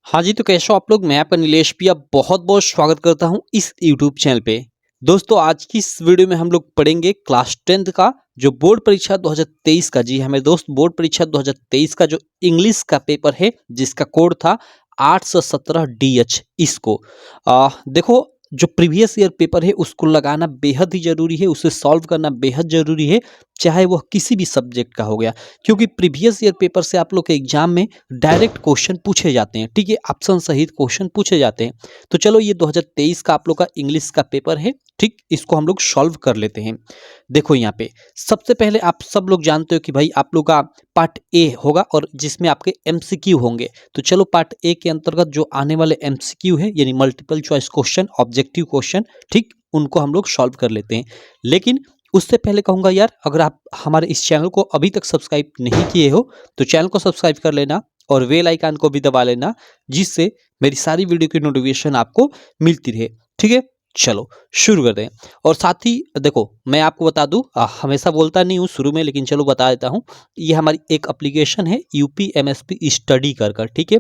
हाँ जी, तो कैसे हो आप लोग? मैं आपका नीलेश पिया बहुत-बहुत स्वागत करता हूँ इस यूट्यूब चैनल पे। दोस्तों, आज की इस वीडियो में हम लोग पढ़ेंगे क्लास 10th का जो बोर्ड परीक्षा 2023 का, जी हाँ मेरे दोस्त, बोर्ड परीक्षा 2023 का जो इंग्लिश का पेपर है जिसका कोड था 817 DH इसको। देखो, जो प्रीवियस ईयर पेपर है उसको लगाना बेहद ही ज़रूरी है, उसे सॉल्व करना बेहद ज़रूरी है, चाहे वह किसी भी सब्जेक्ट का हो गया। क्योंकि प्रीवियस ईयर पेपर से आप लोग के एग्जाम में डायरेक्ट क्वेश्चन पूछे जाते हैं, ठीक है, ऑप्शन सहित क्वेश्चन पूछे जाते हैं। तो चलो, ये 2023 का आप लोग का इंग्लिश का पेपर है, ठीक, इसको हम लोग सॉल्व कर लेते हैं। देखो यहाँ पे सबसे पहले आप सब लोग जानते हो कि भाई आप लोग का पार्ट ए होगा और जिसमें आपके एमसीक्यू होंगे। तो चलो, पार्ट ए के अंतर्गत जो आने वाले एमसीक्यू है यानी multiple choice question, objective question, ठीक, उनको हम लोग सॉल्व कर लेते हैं। लेकिन उससे पहले कहूंगा यार, अगर आप हमारे इस चैनल को अभी तक सब्सक्राइब नहीं किए हो तो चैनल को सब्सक्राइब कर लेना और बेल आइकन को भी दबा लेना, जिससे मेरी सारी वीडियो की नोटिफिकेशन आपको मिलती रहे। ठीक है, चलो शुरू करते हैं। और साथ ही देखो, मैं आपको बता दूं, हमेशा बोलता नहीं हूँ शुरू में, लेकिन चलो बता देता हूँ। ये हमारी एक एप्लीकेशन है यूपी एमएसपी स्टडी कर, ठीक है।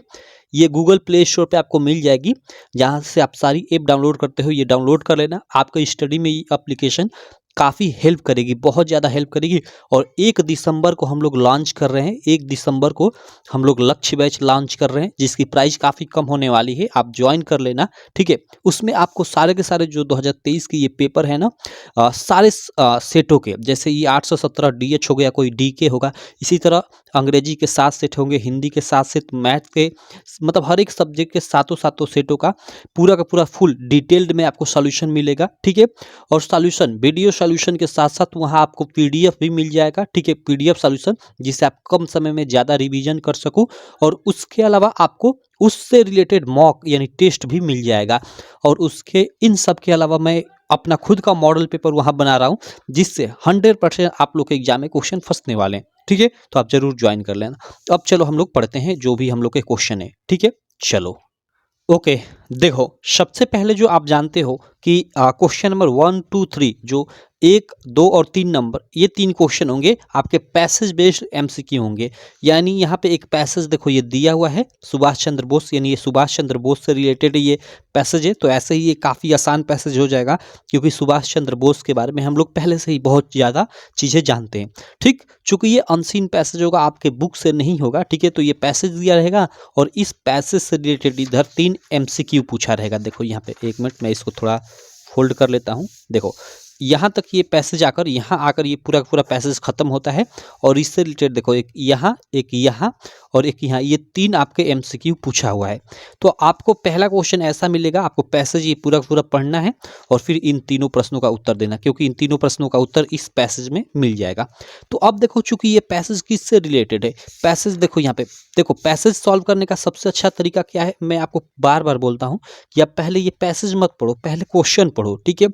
ये गूगल प्ले स्टोर पे आपको मिल जाएगी, जहाँ से आप सारी ऐप डाउनलोड करते हो, ये डाउनलोड कर लेना। आपका स्टडी में ये एप्लीकेशन काफ़ी हेल्प करेगी, बहुत ज़्यादा हेल्प करेगी। और 1 दिसंबर को हम लोग लॉन्च कर रहे हैं, 1 दिसंबर को हम लोग लक्ष्य बैच लॉन्च कर रहे हैं, जिसकी प्राइस काफ़ी कम होने वाली है, आप ज्वाइन कर लेना, ठीक है। उसमें आपको सारे के सारे जो 2023 के ये पेपर है ना, सारे सेटों के, जैसे ये 817 DH हो गया, कोई DK होगा, इसी तरह अंग्रेजी के 7 सेट होंगे, हिंदी के 7 सेट, मैथ के, मतलब हर एक सब्जेक्ट के सातों सातों सेटों का पूरा फुल डिटेल्ड में आपको सॉल्यूशन मिलेगा, ठीक है। और सॉल्यूशन, वीडियो सॉल्यूशन के साथ साथ वहाँ आपको पीडीएफ भी मिल जाएगा, ठीक है, पीडीएफ सॉल्यूशन, जिससे आप कम समय में ज़्यादा रिवीजन कर सको। और उसके अलावा आपको उससे रिलेटेड मॉक यानी टेस्ट भी मिल जाएगा। और उसके इन सब के अलावा मैं अपना खुद का मॉडल पेपर वहाँ बना रहा हूँ, जिससे 100% आप लोग के एग्जाम में क्वेश्चन फंसने वाले हैं, ठीक है। तो आप जरूर ज्वाइन कर लेना। तो अब चलो हम लोग पढ़ते हैं जो भी हम लोग के क्वेश्चन है, ठीक है, चलो। ओके, देखो, सबसे पहले जो आप जानते हो कि क्वेश्चन नंबर 1, 2, 3, जो 1, 2 और 3 नंबर, ये 3 क्वेश्चन होंगे आपके पैसेज बेस्ड एमसीक्यू होंगे। यानी यहाँ पे एक पैसेज देखो ये दिया हुआ है, सुभाष चंद्र बोस, यानी ये सुभाष चंद्र बोस से रिलेटेड ये पैसेज है। तो ऐसे ही ये काफ़ी आसान पैसेज हो जाएगा, क्योंकि सुभाष चंद्र बोस के बारे में हम लोग पहले से ही बहुत ज़्यादा चीज़ें जानते हैं, ठीक। चूँकि ये अनसीन पैसेज होगा, आपके बुक से नहीं होगा, ठीक है। तो ये पैसेज दिया रहेगा और इस पैसेज से रिलेटेड इधर 3 एमसीक्यू पूछा रहेगा। देखो यहाँ पे, एक मिनट, मैं इसको थोड़ा फोल्ड कर लेता हूँ। देखो, यहाँ तक ये पैसेज आकर, यहाँ आकर ये पूरा पूरा पैसेज खत्म होता है। और इससे रिलेटेड देखो, एक यहाँ और एक यहाँ, ये 3 आपके एमसीक्यू पूछा हुआ है। तो आपको पहला क्वेश्चन ऐसा मिलेगा, आपको पैसेज ये पूरा पूरा पढ़ना है और फिर इन तीनों प्रश्नों का उत्तर देना, क्योंकि इन तीनों प्रश्नों का उत्तर इस पैसेज में मिल जाएगा। तो अब देखो, चूंकि ये पैसेज किससे रिलेटेड है, पैसेज देखो यहाँ पे, देखो पैसेज सॉल्व करने का सबसे अच्छा तरीका क्या है, मैं आपको बार बार बोलता हूँ कि आप पहले ये पैसेज मत पढ़ो, पहले क्वेश्चन पढ़ो, ठीक है।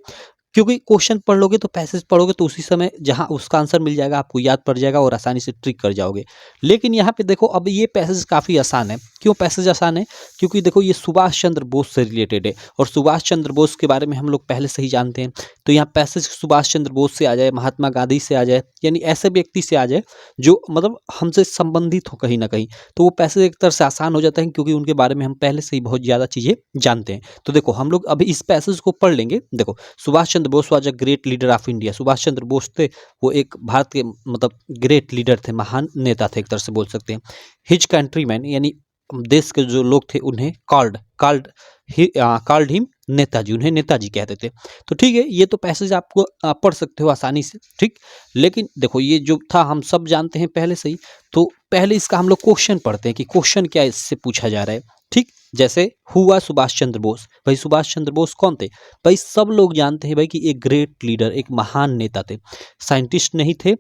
क्योंकि क्वेश्चन पढ़ लोगे तो पैसेज पढ़ोगे तो उसी समय जहां उसका आंसर मिल जाएगा, आपको याद पड़ जाएगा और आसानी से ट्रिक कर जाओगे। लेकिन यहाँ पे देखो, अब ये पैसेज काफ़ी आसान है। क्यों पैसेज आसान है? क्योंकि देखो, ये सुभाष चंद्र बोस से रिलेटेड है और सुभाष चंद्र बोस के बारे में हम लोग पहले से ही जानते हैं। तो यहाँ पैसेज सुभाष चंद्र बोस से आ जाए, महात्मा गांधी से आ जाए, यानी ऐसे व्यक्ति से आ जाए जो मतलब हमसे संबंधित हो कहीं ना कहीं, तो वो पैसेज एक तरह से आसान हो जाता है, क्योंकि उनके बारे में हम पहले से ही बहुत ज़्यादा चीज़ें जानते हैं। तो देखो, हम लोग अभी इस पैसेज को पढ़ लेंगे। देखो, Subhash Chandra Bose was a great leader of India. Subhash Chandra Bose थे, वो एक भारत के मतलब ग्रेट लीडर थे, महान नेता थे, एक तरह से बोल सकते हैं। हिज कंट्रीमैन, यानी देश के जो लोग थे उन्हें कॉल्ड हिम नेताजी, उन्हें नेताजी कहते थे। तो ठीक है, ये तो पैसेज आपको पढ़ सकते हो आसानी से, ठीक। लेकिन देखो, ये जो था हम सब जानते हैं पहले से ही। तो पहले इसका हम लोग क्वेश्चन पढ़ते हैं कि क्वेश्चन क्या इससे पूछा जा रहा है, ठीक। जैसे हुआ सुभाष चंद्र बोस, भाई सुभाष चंद्र बोस कौन थे? भाई सब लोग जानते हैं भाई कि एक ग्रेट लीडर, एक महान नेता थे। साइंटिस्ट नहीं थे,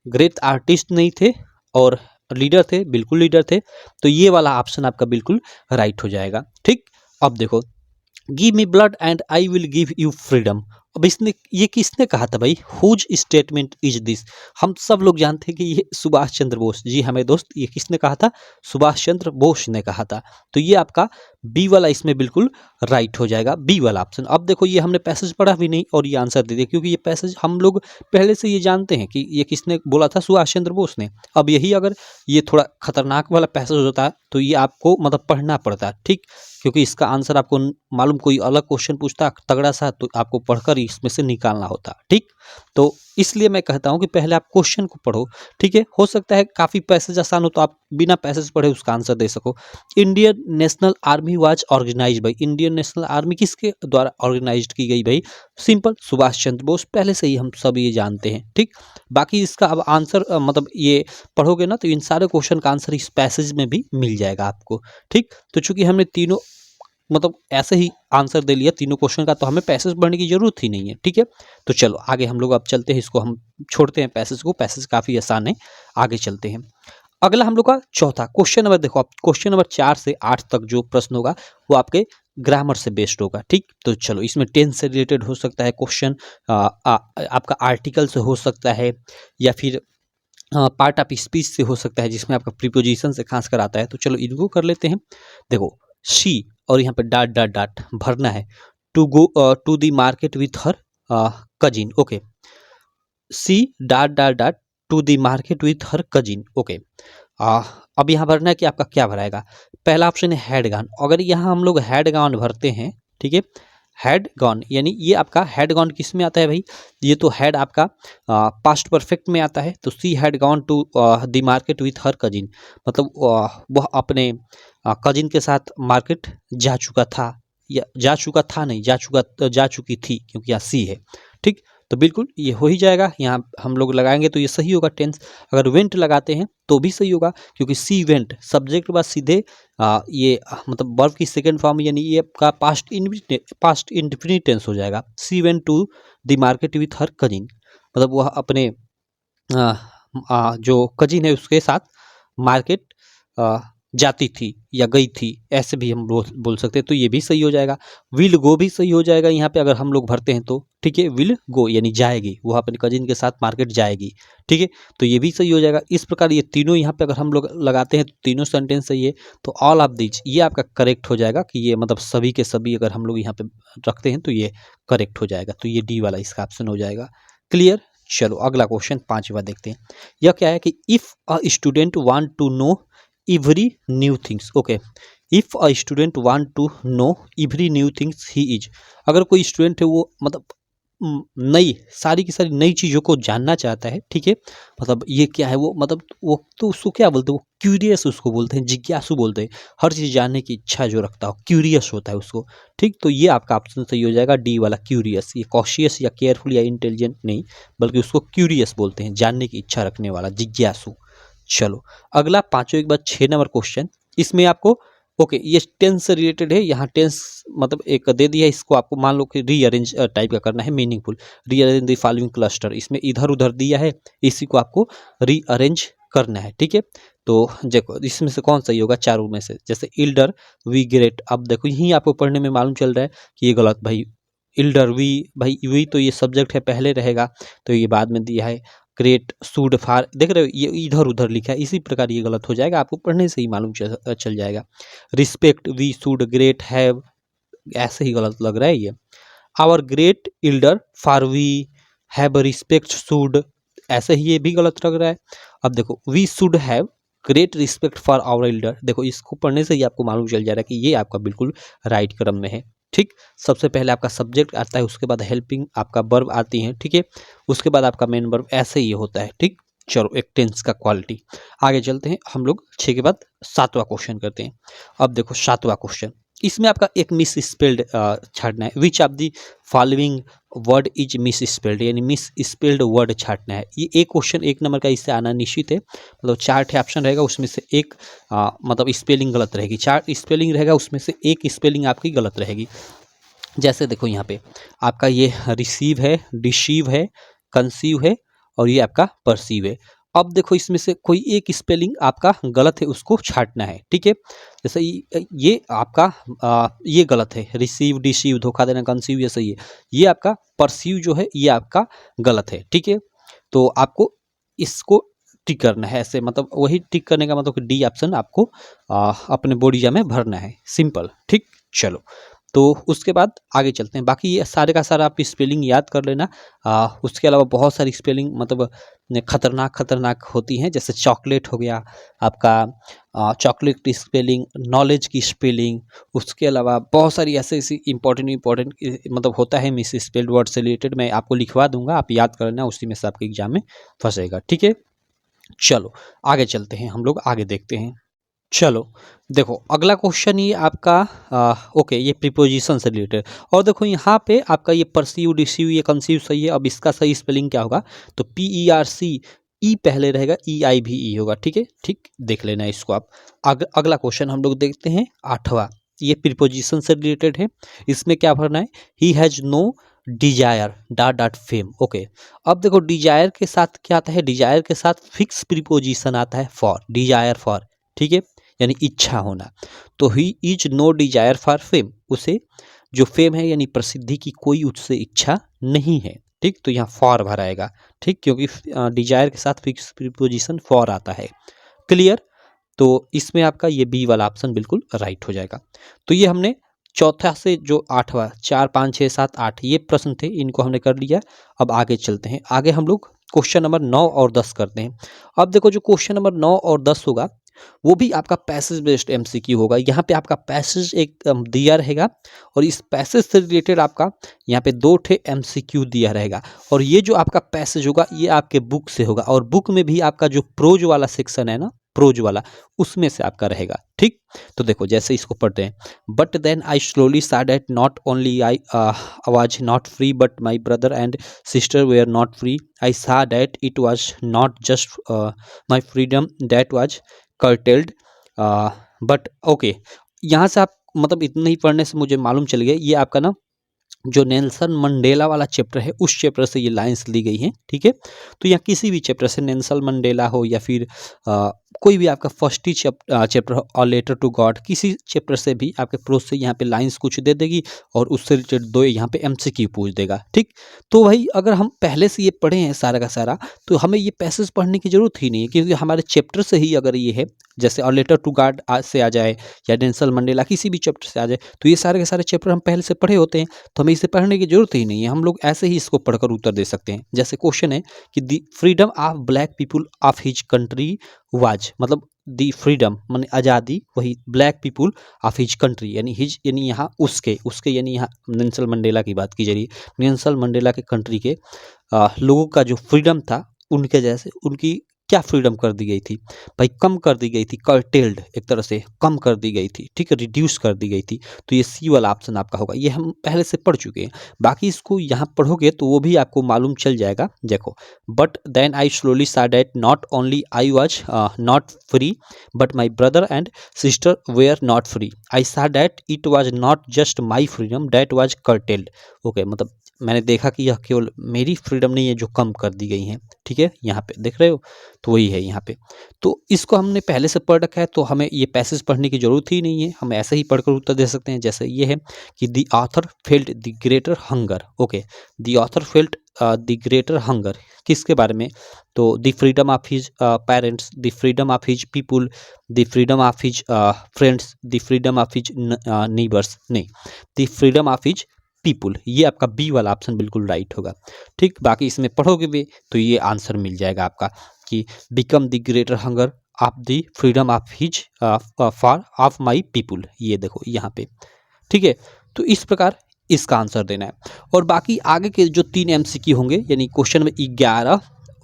ग्रेट आर्टिस्ट नहीं थे, और लीडर थे, बिल्कुल लीडर थे। तो ये वाला ऑप्शन आपका बिल्कुल राइट हो जाएगा, ठीक। अब देखो, give me blood and I will give you freedom अब इसने ये किसने कहा था भाई, हुज स्टेटमेंट इज दिस। हम सब लोग जानते हैं कि ये सुभाष चंद्र बोस, जी हमें दोस्त, ये किसने कहा था, सुभाष चंद्र बोस ने कहा था। तो ये आपका बी वाला इसमें बिल्कुल राइट हो जाएगा, बी वाला ऑप्शन। अब देखो ये हमने पैसेज पढ़ा भी नहीं और ये आंसर दे दिया, क्योंकि ये पैसेज हम लोग पहले से ये जानते हैं कि ये किसने बोला था, सुभाष चंद्र बोस ने। अब यही अगर ये थोड़ा खतरनाक वाला पैसेज होता है तो ये आपको मतलब पढ़ना पड़ता है, ठीक, क्योंकि इसका आंसर आपको मालूम कोई अलग क्वेश्चन पूछता तगड़ा सा तो आपको पढ़कर इसमें से निकालना होता, ठीक। तो इसलिए मैं कहता हूं कि पहले आप क्वेश्चन को पढ़ो, ठीक है। हो सकता है काफी पैसेज आसान हो तो आप बिना पैसेज पढ़े उसका आंसर दे सको। Indian National Army was organised by, Indian National Army किसके द्वारा ऑर्गेनाइज्ड की गई भाई, सिंपल, सुभाष चंद्र बोस। पहले से ही हम सब ये जानते हैं, ठीक। बाकी इसका अब आंसर मतलब ये पढ़ोगे ना तो इन सारे क्वेश्चन का आंसर इस पैसेज में भी मिल जाएगा आपको, ठीक। तो चूंकि हमने तीनों मतलब ऐसे ही आंसर दे लिया तीनों क्वेश्चन का, तो हमें पैसेज पढ़ने की जरूरत ही नहीं है, ठीक है। तो चलो आगे हम लोग अब चलते हैं, इसको हम छोड़ते हैं पैसेज को, पैसेज काफी आसान है, आगे चलते हैं। अगला हम लोग का चौथा क्वेश्चन नंबर, देखो आप क्वेश्चन नंबर 4 से 8 तक जो प्रश्न होगा वो आपके ग्रामर से बेस्ड होगा, ठीक। तो चलो इसमें टेंस से रिलेटेड हो सकता है क्वेश्चन, आपका आर्टिकल से हो सकता है, या फिर पार्ट ऑफ स्पीच से हो सकता है जिसमें आपका प्रीपोजिशन से खास कर आता है। तो चलो इनको कर लेते हैं। देखो शी और यहाँ पे डाट डाट डाट भरना है, to go to the market with her cousin, okay. She dot dot dot to the market with her cousin, okay. अब यहाँ भरना है कि आपका क्या भराएगा। पहला ऑप्शन है हैड गॉन, अगर यहाँ हम लोग हैड गॉन भरते हैं, ठीक है, हैड गॉन यानी ये आपका हैड गॉन किस में आता है भाई, ये तो हैड आपका पास्ट परफेक्ट में आता है। तो she had gone to the market with her cousin, मतलब वह अपने कजिन के साथ मार्केट जा चुका था, या जा चुका था नहीं, जा चुकी थी, क्योंकि यहाँ सी है, ठीक। तो बिल्कुल ये हो ही जाएगा, यहाँ हम लोग लगाएंगे तो ये सही होगा टेंस। अगर वेंट लगाते हैं तो भी सही होगा, क्योंकि सी वेंट सब्जेक्ट के बाद सीधे ये मतलब वर्ब की सेकंड फॉर्म, यानी ये आपका पास्ट इंडेफिनिट टेंस हो जाएगा। She went to the market with her cousin, मतलब वह अपने जो कजिन है उसके साथ मार्केट जाती थी या गई थी, ऐसे भी हम बोल सकते हैं। तो ये भी सही हो जाएगा। विल गो भी सही हो जाएगा यहाँ पे अगर हम लोग भरते हैं तो, ठीक है। विल गो यानी जाएगी, वो अपने कजिन के साथ मार्केट जाएगी, ठीक है। तो ये भी सही हो जाएगा। इस प्रकार ये तीनों यहाँ पे अगर हम लोग लगाते हैं तो तीनों सेंटेंस सही है। तो ऑल ऑफ दिस ये आपका करेक्ट हो जाएगा, कि ये मतलब सभी के सभी अगर हम लोग यहाँ पे रखते हैं तो ये करेक्ट हो जाएगा। तो ये डी वाला इसका ऑप्शन हो जाएगा। क्लियर। चलो अगला क्वेश्चन 5वां देखते हैं। यह क्या है कि if a student want to know every new things, okay, if a student want to know every new things he is, अगर कोई स्टूडेंट है वो मतलब नई सारी की सारी नई चीज़ों को जानना चाहता है, ठीक है। मतलब ये क्या है वो, मतलब वो तो उसको क्या बोलते हैं, वो क्यूरियस उसको बोलते हैं, जिज्ञासु बोलते हैं। हर चीज़ जानने की इच्छा जो रखता हो, क्यूरियस होता है उसको, ठीक। तो ये आपका ऑप्शन सही हो जाएगा, डी वाला क्यूरियस। ये कॉशियस या केयरफुल या इंटेलिजेंट नहीं, बल्कि उसको क्यूरियस बोलते हैं, जानने की इच्छा रखने वाला, जिज्ञासु। चलो अगला 5वें के बाद 6 नंबर क्वेश्चन, इसमें आपको ओके ये टेंस से रिलेटेड है। यहाँ टेंस मतलब एक दे दिया है, इसको आपको मान लो कि रीअरेंज टाइप का करना है, meaningful. Rearrange the following cluster, इसमें इधर उधर दिया है, इसी को आपको रीअरेंज करना है, ठीक है। तो देखो इसमें से कौन सही होगा चारों में से, जैसे इल्डर वी ग्रेट। अब देखो यहीं आपको पढ़ने में मालूम चल रहा है कि ये गलत भाई, इल्डर वी भाई, वी तो ये सब्जेक्ट है पहले रहेगा, तो ये बाद में दिया है। ग्रेट सूड फार, देख रहे हो ये इधर उधर लिखा है, इसी प्रकार ये गलत हो जाएगा, आपको पढ़ने से ही मालूम चल जाएगा। Respect we should great have, ऐसे ही गलत लग रहा है ये। Our great elder for we have respect should, ऐसे ही ये भी गलत लग रहा है। अब देखो we should have great respect for our elder, देखो इसको पढ़ने से ही आपको मालूम चल जा रहा है कि ये आपका बिल्कुल राइट क्रम में है, ठीक। सबसे पहले आपका सब्जेक्ट आता है, उसके बाद हेल्पिंग आपका वर्ब आती है, ठीक है। उसके बाद आपका मेन वर्ब, ऐसे ही होता है, ठीक। चलो एक टेंस का क्वालिटी। आगे चलते हैं हम लोग 6 के बाद 7वां क्वेश्चन करते हैं। अब देखो 7वां क्वेश्चन, इसमें आपका एक मिस स्पेल्ड छाटना है। Which of the following word is miss spelled, यानी मिस स्पेल्ड वर्ड छाटना है। ये एक क्वेश्चन 1 नंबर का इससे आना निश्चित है। मतलब 4 ऑप्शन रहेगा, उसमें से एक मतलब स्पेलिंग गलत रहेगी। 4 स्पेलिंग रहेगा, उसमें से एक स्पेलिंग आपकी गलत रहेगी। जैसे देखो यहाँ पे आपका ये रिसीव है, डिसीव है, कंसीव है, और ये आपका परसीव है। अब देखो इसमें से कोई एक स्पेलिंग आपका गलत है, उसको छांटना है, ठीक है। जैसे ये आपका ये गलत है, रिसीव डिसीव धोखा देना, कंसीव ये सही है। ये आपका परसीव जो है ये आपका गलत है, ठीक है। तो आपको इसको टिक करना है ऐसे, मतलब वही टिक करने का मतलब कि डी ऑप्शन आपको अपने बोर्ड एग्जाम में भरना है, सिंपल, ठीक। चलो, तो उसके बाद आगे चलते हैं। बाकी ये सारे का सारा आप स्पेलिंग याद कर लेना। उसके अलावा बहुत सारी स्पेलिंग मतलब खतरनाक खतरनाक होती हैं, जैसे चॉकलेट हो गया आपका, चॉकलेट की स्पेलिंग, नॉलेज की स्पेलिंग। उसके अलावा बहुत सारी ऐसे ऐसी इंपॉर्टेंट मतलब होता है मिस स्पेल्ड वर्ड से रिलेटेड, मैं आपको लिखवा दूंगा, आप याद कर लेना, उसी में से आपके एग्जाम में फंसेगा, ठीक है। चलो आगे चलते हैं, हम लोग आगे देखते हैं। चलो देखो अगला क्वेश्चन ये आपका ओके, ये प्रीपोजिशन से रिलेटेड। और देखो यहाँ पे आपका ये परसीव डिसीव ये कंसीव सही है। अब इसका सही स्पेलिंग क्या होगा, तो PERC, ई पहले रहेगा, EIVE होगा, ठीक है, ठीक, देख लेना इसको आप। अगला क्वेश्चन हम लोग देखते हैं 8वां, ये प्रीपोजिशन से रिलेटेड है। इसमें क्या भरना है, he has no desire dot dot fame, okay. अब देखो डिजायर के साथ क्या आता है, डिजायर के साथ फिक्स प्रीपोजिशन आता है फॉर, डिजायर फॉर, ठीक है, यानी इच्छा होना। तो he is no desire for fame, उसे जो फेम है यानी प्रसिद्धि की कोई उससे इच्छा नहीं है, ठीक। तो यहाँ फॉर भराएगा, ठीक, क्योंकि डिजायर के साथ फिक्स प्रीपोजिशन फॉर आता है, क्लियर। तो इसमें आपका ये बी वाला ऑप्शन बिल्कुल राइट हो जाएगा। तो ये हमने चौथा से जो 8वां, 4 5 6 7 8 ये प्रश्न थे, इनको हमने कर लिया। अब आगे चलते हैं, आगे हम लोग क्वेश्चन नंबर 9 और 10 करते हैं। अब देखो जो क्वेश्चन नंबर 9 और 10 होगा वो भी आपका पैसेज बेस्ड MCQ होगा। यहाँ पे आपका पैसेज एक दिया रहेगा, और इस पैसेज से रिलेटेड आपका यहाँ पे 2 ठे MCQ दिया रहेगा। और ये जो आपका पैसेज होगा ये आपके बुक से होगा, और बुक में भी आपका जो प्रोज वाला सेक्शन है ना, प्रोज वाला, उसमें से आपका रहेगा, ठीक। तो देखो जैसे इसको पढ़ते हैं, but then I slowly saw that not only I was not free but my brother and sister were not free, I saw that it was not just my freedom that was curtailed, but okay. यहाँ से आप मतलब इतना ही पढ़ने से मुझे मालूम चल गया, ये आपका ना जो नेल्सन मंडेला वाला चैप्टर है उस चैप्टर से ये लाइंस ली गई हैं, ठीक है। तो यहाँ किसी भी चैप्टर से, नेल्सन मंडेला हो या फिर कोई भी आपका फर्स्ट ही चैप्टर हो, और लेटर टू गॉड, किसी चैप्टर से भी आपके प्रोज से यहाँ पे लाइंस कुछ दे देगी, और उससे रिलेटेड 2 यहाँ पे MCQ पूछ देगा, ठीक। तो भाई अगर हम पहले से ये पढ़े हैं सारा का सारा, तो हमें ये पैसेज पढ़ने की जरूरत ही नहीं है, क्योंकि हमारे चैप्टर से ही अगर ये है, जैसे और लेटर टू गॉड से आ जाए या नेल्सन मंडेला किसी भी चैप्टर से आ जाए, तो ये सारे के सारे चैप्टर हम पहले से पढ़े होते हैं, तो हमें इसे पढ़ने की जरूरत ही नहीं है। हम लोग ऐसे ही इसको पढ़कर उत्तर दे सकते हैं। जैसे क्वेश्चन है कि the freedom of black people of his country was, मतलब दी फ्रीडम माने आज़ादी, वही black people of his country, यानी हिज यानी यहाँ उसके उसके यानी यहाँ नेल्सन मंडेला की बात की जा रही है। नेल्सन मंडेला के कंट्री के लोगों का जो फ्रीडम था, उनके जैसे उनकी क्या फ्रीडम कर दी गई थी भाई, कम कर दी गई थी, कर्टेल्ड, एक तरह से कम कर दी गई थी, ठीक है, रिड्यूस कर दी गई थी। तो ये सी वाला ऑप्शन आपका होगा, ये हम पहले से पढ़ चुके हैं। बाकी इसको यहाँ पढ़ोगे तो वो भी आपको मालूम चल जाएगा। देखो, but then I slowly saw that not only I was not free but my brother and sister were not free, I saw that it was not just my freedom that was curtailed, okay. मतलब मैंने देखा कि यह केवल मेरी freedom नहीं है जो कम कर दी गई हैं, ठीक है, यहाँ पे देख रहे हो, तो वही है यहाँ पे। तो इसको हमने पहले से पढ़ रखा है, तो हमें ये पैसेज पढ़ने की जरूरत ही नहीं है, हम ऐसे ही पढ़कर उत्तर दे सकते हैं। जैसे ये है कि the author felt the greater hunger, okay, the author felt the greater hunger, किसके बारे में, तो the freedom of his parents, the freedom of his people, the freedom of his friends, the freedom of his neighbours, नहीं, the freedom of his people. ये आपका B वाला option बिल्कुल right होगा, ठीक। बाकी इसमें पढ़ोगे भी तो ये आंसर मिल जाएगा आपका कि become the greater hunger of the freedom of his for of my people, ये देखो यहाँ पे, ठीक है। तो इस प्रकार इसका आंसर देना है। और बाकी आगे के जो 3 MCQ होंगे, यानी क्वेश्चन में 11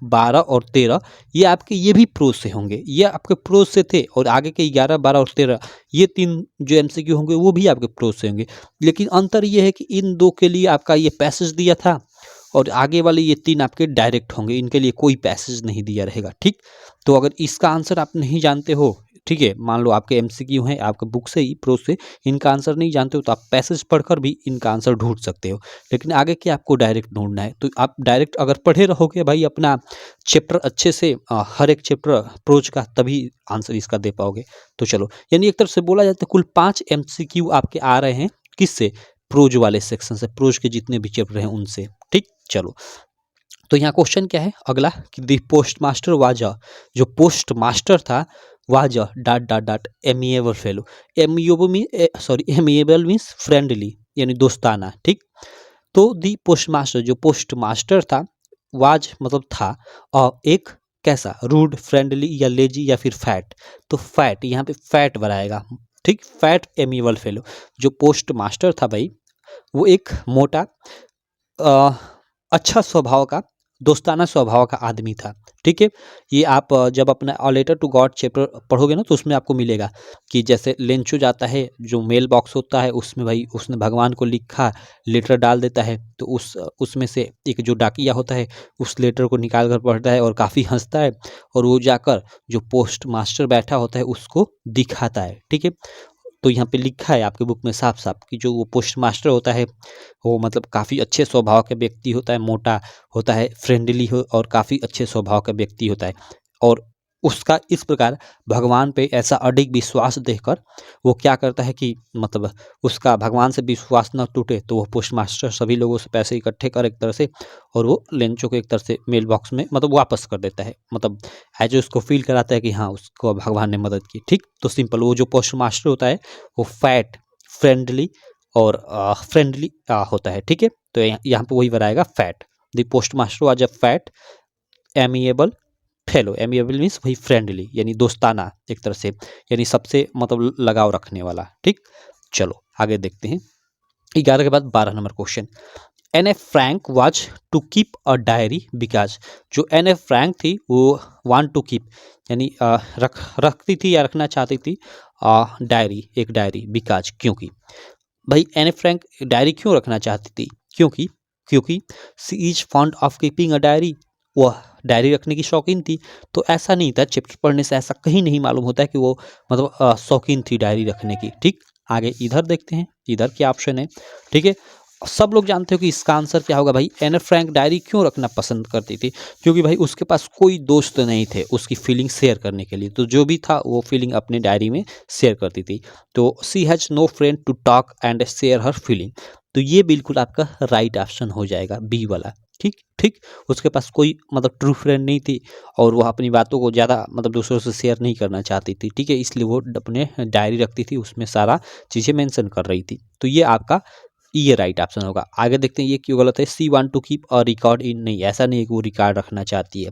12 और 13, ये आपके ये भी प्रोज से होंगे, ये आपके प्रोज से थे, और आगे के 11 12 और 13 ये 3 जो MCQ होंगे वो भी आपके प्रोज से होंगे। लेकिन अंतर ये है कि इन 2 के लिए आपका ये पैसेज दिया था, और आगे वाले ये 3 आपके डायरेक्ट होंगे, इनके लिए कोई पैसेज नहीं दिया रहेगा, ठीक। तो अगर इसका आंसर आप नहीं जानते हो ठीक है, मान लो आपके एमसीक्यू हैं आपके बुक से ही प्रो से, इनका आंसर नहीं जानते हो तो आप पैसेज पढ़कर भी इनका आंसर ढूंढ सकते हो। लेकिन आगे क्या आपको डायरेक्ट ढूंढना है, तो आप डायरेक्ट अगर पढ़े रहोगे भाई अपना चैप्टर अच्छे से, हर एक चैप्टर प्रोज का, तभी आंसर इसका दे पाओगे। तो चलो, यानी एक तरफ से बोला जाता है कुल 5 एमसीक्यू आपके आ रहे हैं किससे, प्रोज वाले सेक्शन से, प्रोज के जितने भी चैप्टर हैं उनसे। ठीक, चलो, तो यहाँ क्वेश्चन क्या है अगला कि the post master was a, जो पोस्ट मास्टर था was a dot dot dot amiable fellow. Amiable mean sorry amiable means friendly, यानी दोस्ताना। ठीक, तो दी पोस्ट मास्टर, जो पोस्ट मास्टर था, वाज मतलब था, और एक कैसा, रूड, फ्रेंडली या लेजी या फिर फैट। तो फैट, यहाँ पे फैट बनाएगा। ठीक, फैट एमिएबल फेलो। जो पोस्ट मास्टर था भाई वो एक मोटा, अच्छा स्वभाव का, दोस्ताना स्वभाव का आदमी था। ठीक है, ये आप जब अपना a letter to God chapter पढ़ोगे ना तो उसमें आपको मिलेगा कि जैसे लेंचो जाता है, जो मेल बॉक्स होता है उसमें भाई उसने भगवान को लिखा, लेटर डाल देता है, तो उसमें से एक जो डाकिया होता है उस लेटर को निकाल कर पढ़ता है और काफ़ी हंसता है, और वो जाकर जो पोस्ट मास्टर बैठा होता है उसको दिखाता है। ठीक है, तो यहाँ पे लिखा है आपके बुक में साफ साफ कि जो वो पोस्ट मास्टर होता है वो मतलब काफ़ी अच्छे स्वभाव का व्यक्ति होता है, मोटा होता है, फ्रेंडली हो और काफ़ी अच्छे स्वभाव का व्यक्ति होता है। और उसका इस प्रकार भगवान पे ऐसा अडिग विश्वास देखकर वो क्या करता है कि मतलब उसका भगवान से विश्वास न टूटे, तो वो पोस्ट मास्टर सभी लोगों से पैसे इकट्ठे कर एक तरह से, और वो लेंचो को एक तरह से मेल बॉक्स में मतलब वापस कर देता है, मतलब एज उसको फील कराता है कि हाँ उसको भगवान ने मदद की। ठीक, तो सिंपल, वो जो पोस्ट मास्टर होता है वो फैट, फ्रेंडली और फ्रेंडली होता है। ठीक है, तो यहाँ पे वही बनाएगा fat. The post master was a fat amiable fellow. Amiable means वही फ्रेंडली, यानी दोस्ताना एक तरह से, यानी सबसे मतलब लगाव रखने वाला। ठीक, चलो आगे देखते हैं। 11 के बाद 12 नंबर question. Anne F Frank was to keep a diary because. जो एन एफ फ्रैंक थी वो वांट टू कीप, यानी रखती थी या रखना चाहती थी डायरी, एक डायरी, बिकॉज क्योंकि। भाई एन एफ फ्रैंक डायरी क्यों रखना चाहती थी, क्योंकि क्योंकि she is fond of keeping a diary, वह डायरी रखने की शौकीन थी। तो ऐसा नहीं था, चैप्टर पढ़ने से ऐसा कहीं नहीं मालूम होता है कि वो मतलब शौकीन थी डायरी रखने की। ठीक, आगे इधर देखते हैं, इधर क्या ऑप्शन है। ठीक है, सब लोग जानते हो कि इसका आंसर क्या होगा भाई। एन एफ फ्रैंक डायरी क्यों रखना पसंद करती थी, क्योंकि भाई उसके पास कोई दोस्त नहीं थे उसकी फीलिंग शेयर करने के लिए, तो जो भी था वो फीलिंग अपने डायरी में शेयर करती थी। तो she has no friend to talk and share her feeling. तो ये बिल्कुल आपका राइट ऑप्शन हो जाएगा, बी वाला। ठीक ठीक, उसके पास कोई मतलब ट्रू फ्रेंड नहीं थी और वो अपनी बातों को ज़्यादा मतलब दूसरों से शेयर नहीं करना चाहती थी। ठीक है, इसलिए वो अपने डायरी रखती थी, उसमें सारा चीज़ें मेंशन कर रही थी। तो ये आपका ये राइट ऑप्शन होगा। आगे देखते हैं ये क्यों गलत है। She want to keep a record in, नहीं ऐसा नहीं है कि वो रिकॉर्ड रखना चाहती है।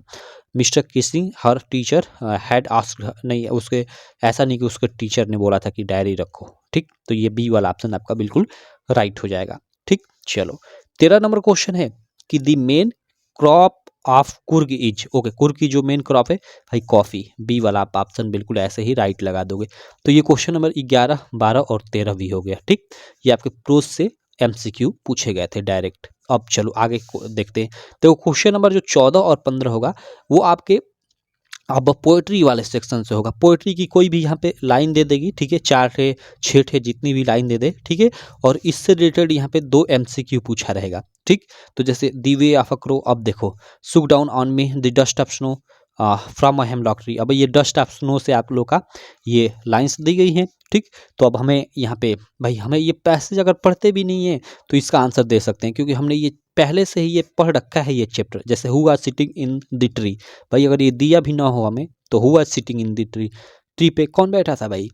Mister Keesing her teacher had asked, नहीं उसके ऐसा नहीं कि उसके टीचर ने बोला था कि डायरी रखो। ठीक, तो ये बी वाला ऑप्शन आपका बिल्कुल राइट हो जाएगा। ठीक, चलो 13 नंबर क्वेश्चन है कि the main crop of Coorg is, okay Coorg की जो मेन क्रॉप है भाई कॉफी, बी वाला आप ऑप्शन बिल्कुल ऐसे ही राइट लगा दोगे। तो ये क्वेश्चन नंबर 11, 12 और 13 भी हो गया। ठीक, ये आपके प्रोज से एमसीक्यू पूछे गए थे डायरेक्ट। अब चलो आगे देखते हैं। तो क्वेश्चन नंबर जो 14 और 15 होगा वो आपके अब पोएट्री वाले सेक्शन से होगा। पोएट्री की कोई भी यहाँ पे लाइन दे देगी, ठीक है, 4 थे 6 थे जितनी भी लाइन दे दे, ठीक है, और इससे रिलेटेड यहाँ पे 2 एमसीक्यू पूछा रहेगा। ठीक, तो जैसे दी वे ऑफ अ क्रो, अब देखो सुक down on me the dust of snow from a hemlock tree. अब ये डस्ट ऑफ स्नो से आप लोग का ये लाइंस दी गई हैं। ठीक, तो अब हमें यहाँ पे भाई हमें ये पैसेज अगर पढ़ते भी नहीं है तो इसका आंसर दे सकते हैं, क्योंकि हमने ये पहले से ही ये पढ़ रखा है ये चैप्टर। जैसे who are sitting in the tree, भाई अगर ये दिया भी ना हो हमें तो who are sitting in the tree, tree पे कौन बैठा था भाई,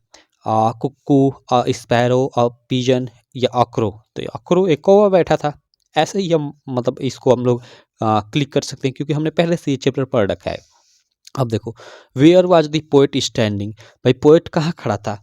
कुक्कू, स्पैरो, पिजन या अक्रो। तो अक्रो एक कौवा बैठा था। ऐसे ही हम मतलब इसको हम लोग क्लिक कर सकते हैं क्योंकि हमने पहले से ये चैप्टर पढ़ रखा है। अब देखो where was the poet standing, भाई पोएट कहाँ खड़ा था,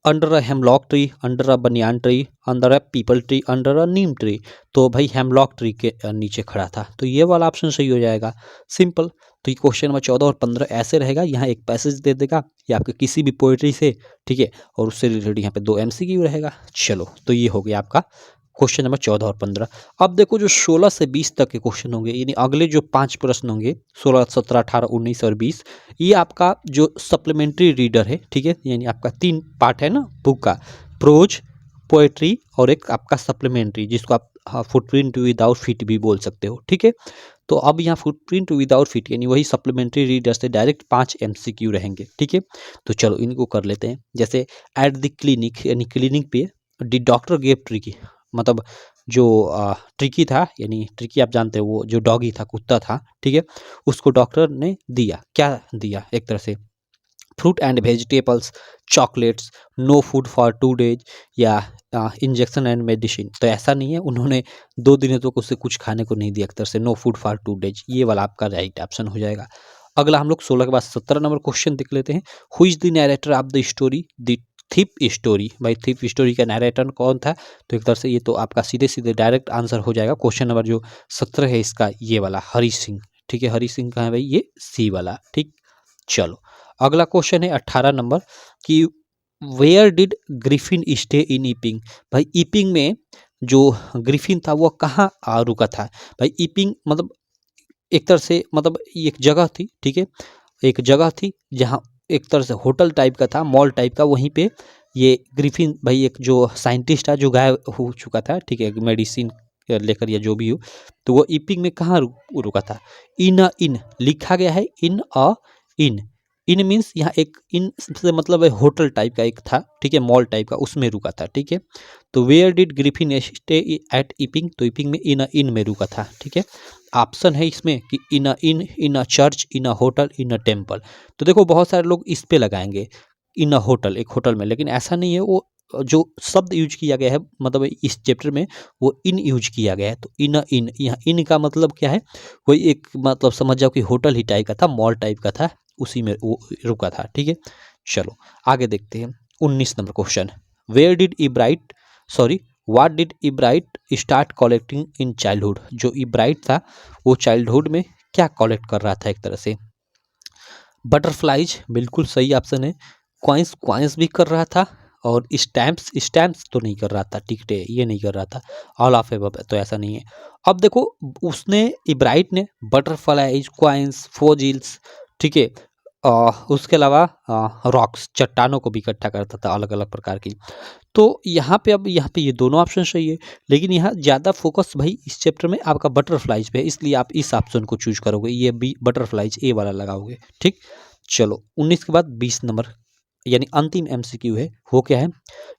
under a hemlock tree, under a banyan tree, under a peepal tree, under a neem tree. तो भाई हेमलॉक ट्री के नीचे खड़ा था, तो ये वाला ऑप्शन सही हो जाएगा, सिंपल। तो ये क्वेश्चन नंबर 14 और 15 ऐसे रहेगा। यहाँ एक पैसेज दे देगा या आपके किसी भी पोएट्री से, ठीक है, और उससे रिलेटेड यहाँ पे 2 एमसीक्यू रहेगा। चलो तो ये हो गया आपका क्वेश्चन नंबर 14 और 15। अब देखो जो 16 से 20 तक के क्वेश्चन होंगे, यानी अगले जो 5 प्रश्न होंगे 16, 17, 18, 19 और 20, ये आपका जो सप्लीमेंट्री रीडर है, ठीक है, यानी आपका 3 पार्ट है ना बुक का, प्रोज, पोएट्री और एक आपका सप्लीमेंट्री, जिसको आप फुटप्रिंट विदाउट फीट भी बोल सकते हो, ठीक है। तो अब यहाँ फुटप्रिंट विदाउट फीट यानी वही सप्लीमेंट्री रीडर से डायरेक्ट 5 MCQ रहेंगे, ठीक है। तो चलो इनको कर लेते हैं। जैसे एट द क्लिनिक, यानी क्लिनिक पे द डॉक्टर गेव ट्रिकी, मतलब जो ट्रिकी था, यानी ट्रिकी आप जानते हो वो जो डॉगी था, कुत्ता था, ठीक है, उसको डॉक्टर ने दिया, क्या दिया, एक तरह से fruit and vegetables, chocolates, no food for 2 days, या इंजेक्शन एंड मेडिसिन। तो ऐसा नहीं है, उन्होंने 2 दिनों तक उससे कुछ खाने को नहीं दिया, एक तरह से नो फूड फॉर 2 डेज, ये वाला आपका राइट ऑप्शन हो जाएगा। अगला हम लोग 16 के बाद 17 नंबर क्वेश्चन देख लेते हैं। Who is the narrator of the story the thief story. भाई थीप स्टोरी का नरेटर कौन था? तो एक तरह से ये तो आपका सीधे सीधे डायरेक्ट आंसर हो जाएगा। क्वेश्चन नंबर जो 17 है इसका, ये वाला हरी सिंह, ठीक है। हरी सिंह का है भाई ये सी वाला, ठीक। चलो अगला क्वेश्चन है 18 नंबर कि where did Griffin stay in Epping. भाई ईपिंग में जो ग्रिफिन था वो कहाँ रुका था? भाई ईपिंग मतलब एक तरह से मतलब एक जगह थी, ठीक है, एक जगह थी जहाँ एक तरह से होटल टाइप का था, मॉल टाइप का, वहीं पे ये ग्रिफिन भाई एक जो साइंटिस्ट था जो गायब हो चुका था, ठीक है, मेडिसिन लेकर या जो भी हो, तो वो ईपिंग में कहाँ रुका था? इन अ इन लिखा गया है, इन अ इन। इन मीन्स यहाँ एक इन से मतलब है होटल टाइप का एक था, ठीक है, मॉल टाइप का, उसमें रुका था, ठीक है। तो where did Griffin stay at Epping, तो ईपिंग में इन में रुका था, ठीक है। ऑप्शन है इसमें कि in a church, in a hotel, in a temple. तो देखो बहुत सारे लोग इस पे लगाएंगे इन अ होटल, एक होटल में, लेकिन ऐसा नहीं है। वो जो शब्द यूज किया गया है मतलब इस चैप्टर में वो इन यूज किया गया है। तो इन यहाँ इन का मतलब क्या है? वही एक मतलब समझ जाओ कि होटल ही टाइप का था, मॉल टाइप का था, उसी में वो रुका था, ठीक है। चलो आगे देखते हैं 19 नंबर question. Where did Ebright sorry what did Ebright start collecting in childhood. जो इब्राइट था वो चाइल्डहुड में क्या कलेक्ट कर रहा था? एक तरह से बटरफ्लाइज, बिल्कुल सही ऑप्शन है। क्वाइंस भी कर रहा था, और स्टैम्प्स तो नहीं कर रहा था, टिकटें ये नहीं कर रहा था। ऑल ऑफ एबव तो ऐसा नहीं है। अब देखो उसने इब्राइट ने बटरफ्लाइज, क्वाइंस, फोजिल्स, ठीक है, उसके अलावा रॉक्स, चट्टानों को भी इकट्ठा करता था अलग अलग प्रकार की। तो यहाँ पे अब यहाँ पे ये दोनों ऑप्शन सही है, लेकिन यहाँ ज़्यादा फोकस भाई इस चैप्टर में आपका बटरफ्लाइज पे है, इसलिए आप इस ऑप्शन को चूज करोगे, ये बी बटरफ्लाइज ए वाला लगाओगे, ठीक। चलो 19 के बाद 20 नंबर यानी अंतिम MCQ है। वो क्या है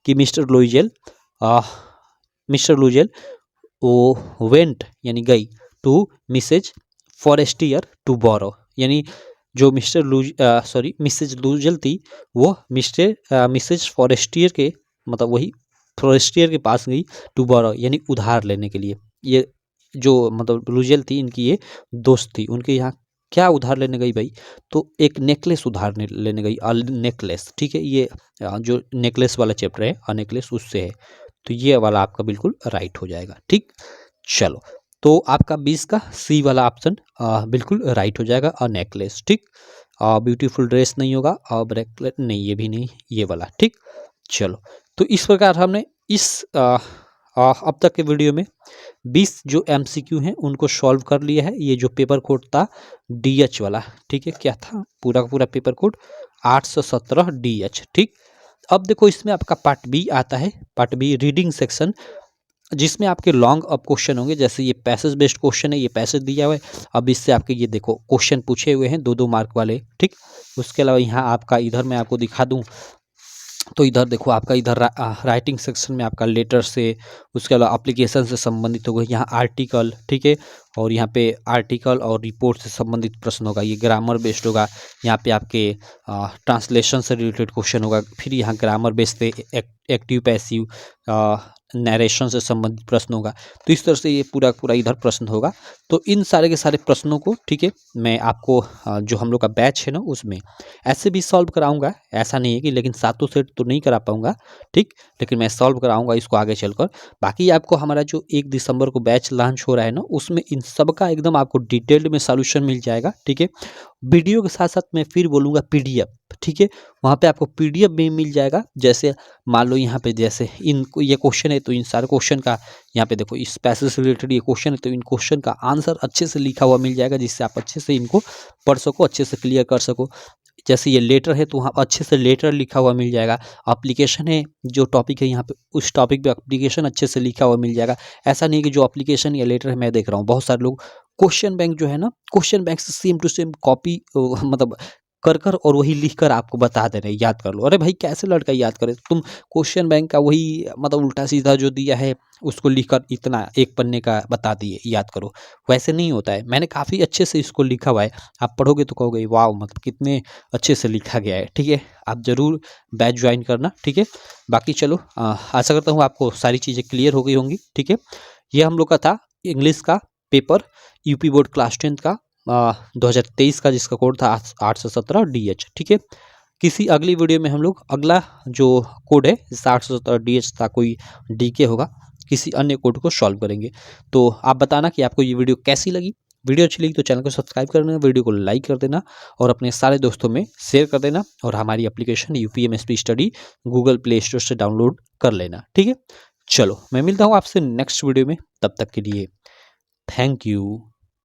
कि मिस्टर लुइजेल वो वेंट यानी गई to Mrs Forestier to borrow, यानी जो मिसेज लूजल थी वो मिसेज फॉरेस्टियर के मतलब वही फॉरेस्टियर के पास गई टू बोरो यानी उधार लेने के लिए। ये जो मतलब लूजल थी इनकी ये दोस्त थी, उनके यहाँ क्या उधार लेने गई भाई? तो एक नेकलेस उधार लेने गई, नेकलेस, ठीक है। ये जो नेकलेस वाला चैप्टर है नेकलेस उससे है, तो ये वाला आपका बिल्कुल राइट हो जाएगा, ठीक। चलो तो आपका 20 का सी वाला ऑप्शन बिल्कुल राइट हो जाएगा, नेकलेस, ठीक। ब्यूटीफुल ड्रेस नहीं होगा, और ब्रेकलेट नहीं, ये भी नहीं, ये वाला, ठीक। चलो तो इस प्रकार हमने इस अब तक के वीडियो में 20 जो MCQ हैं उनको सॉल्व कर लिया है। ये जो पेपर कोड था DH वाला, ठीक है, क्या था पूरा का पूरा पेपर कोड 817 DH, ठीक। अब देखो इसमें आपका पार्ट बी आता है, पार्ट बी रीडिंग सेक्शन, जिसमें आपके लॉन्ग अब क्वेश्चन होंगे। जैसे ये पैसेज बेस्ड क्वेश्चन है, ये पैसेज दिया हुआ है, अब इससे आपके ये देखो क्वेश्चन पूछे हुए हैं 2-2 मार्क वाले, ठीक। उसके अलावा यहाँ आपका इधर मैं आपको दिखा दूँ तो इधर देखो आपका इधर राइटिंग सेक्शन में आपका लेटर से, उसके अलावा एप्लीकेशन से संबंधित होगा, यहाँ आर्टिकल, ठीक है, और यहाँ पे आर्टिकल और रिपोर्ट से संबंधित प्रश्न होगा, ये ग्रामर बेस्ड होगा। यहाँ पे आपके ट्रांसलेशन से रिलेटेड क्वेश्चन होगा, फिर यहाँ ग्रामर बेस्ड पे एक्टिव पैसिव नरेशन से संबंधित प्रश्न होगा। तो इस तरह से ये पूरा पूरा इधर प्रश्न होगा। तो इन सारे के सारे प्रश्नों को, ठीक है, मैं आपको जो हम लोग का बैच है ना उसमें ऐसे भी सॉल्व कराऊंगा, ऐसा नहीं है कि, लेकिन सातों सेट तो नहीं करा पाऊंगा, ठीक, लेकिन मैं सॉल्व कराऊंगा इसको आगे चलकर। बाकी आपको हमारा जो 1 दिसंबर को बैच लॉन्च हो रहा है ना उसमें इन सबका एकदम आपको डिटेल्ड में सॉल्यूशन मिल जाएगा, ठीक है। वीडियो के साथ साथ मैं फिर बोलूँगा पीडीएफ, ठीक है। वहाँ पे आपको पीडीएफ भी मिल जाएगा। जैसे मान लो यहाँ पे जैसे इनको ये क्वेश्चन है तो इन सारे क्वेश्चन का यहाँ पे देखो इस पैसेज से रिलेटेड ये क्वेश्चन है तो इन क्वेश्चन का आंसर अच्छे से लिखा हुआ मिल जाएगा, जिससे आप अच्छे से इनको पढ़ सको, अच्छे से क्लियर कर सको। जैसे ये लेटर है तो वहाँ अच्छे से लेटर लिखा हुआ मिल जाएगा। एप्लीकेशन है, जो टॉपिक है यहाँ पे उस टॉपिक पे एप्लीकेशन अच्छे से लिखा हुआ मिल जाएगा। ऐसा नहीं कि जो एप्लीकेशन या लेटर है, मैं देख रहा हूँ बहुत सारे लोग क्वेश्चन बैंक जो है ना, क्वेश्चन बैंक से सेम टू सेम कॉपी मतलब कर और वही लिख कर आपको बता दे रहे हैं याद कर लो। अरे भाई कैसे लड़का याद करे, तुम क्वेश्चन बैंक का वही मतलब उल्टा सीधा जो दिया है उसको लिखकर इतना एक पन्ने का बता दिए याद करो, वैसे नहीं होता है। मैंने काफ़ी अच्छे से इसको लिखा हुआ है, आप पढ़ोगे तो कहोगे वाह मतलब कितने अच्छे से लिखा गया है, ठीक है। आप ज़रूर बैच ज्वाइन करना, ठीक है। बाकी चलो आशा करता हूँ आपको सारी चीज़ें क्लियर हो गई होंगी, ठीक है। ये हम लोग का था इंग्लिश का पेपर, यूपी बोर्ड क्लास 10 का 2023 का, जिसका कोड था 817 DH, ठीक है। किसी अगली वीडियो में हम लोग अगला जो कोड है 817 DH था, कोई डीके होगा, किसी अन्य कोड को सॉल्व करेंगे। तो आप बताना कि आपको ये वीडियो कैसी लगी। वीडियो अच्छी लगी तो चैनल को सब्सक्राइब कर देना, वीडियो को लाइक कर देना और अपने सारे दोस्तों में शेयर कर देना। और हमारी application UPMSP study Google play store से डाउनलोड कर लेना, ठीक है। चलो मैं मिलता हूँ आपसे नेक्स्ट वीडियो में, तब तक के लिए थैंक यू।